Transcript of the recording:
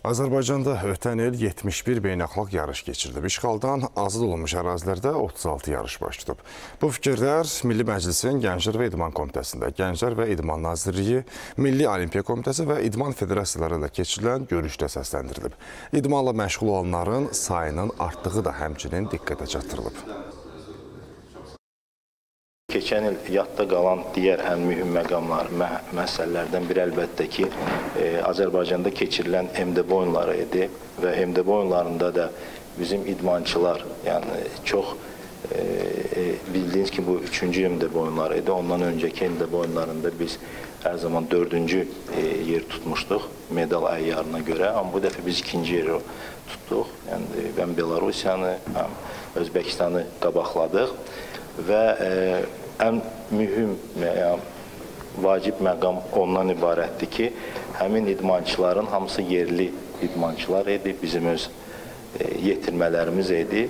Azərbaycanda ötən il 71 beynəlxalq yarış keçirilib. İşğaldan azad olunmuş ərazilərdə 36 yarış baş tutub. Bu fikirlər Milli Məclisin Gənclər və İdman Komitəsində, Gənclər və İdman Nazirliyi, Milli Olimpiya Komitəsi və İdman Federasiyaları ilə keçirilən görüşdə səsləndirilib. İdmanla məşğul olanların sayının artdığı da həmçinin diqqətə çatdırılıb. Keçən il yadda qalan digər ən mühüm məqamlar, məsələlərdən biri əlbəttə ki, Azərbaycanda keçirilən MDB oyunları idi və MDB oyunlarında da bizim idmançılar, yəni çox bildiyiniz ki, bu 3-cü MDB oyunları idi. Ondan öncəki MDB oyunlarında biz hər zaman 4-cü yer tutmuşduq medal əyyarına görə, amma bu dəfə biz 2-ci yeri tutduq. Yəni, həm Belarusiyanı, həm Özbəkistanı qabaqladıq və ən mühüm, vacib məqam ondan ibarətdir ki, həmin idmançıların hamısı yerli idmançılar idi, bizim öz yetirmələrimiz idi.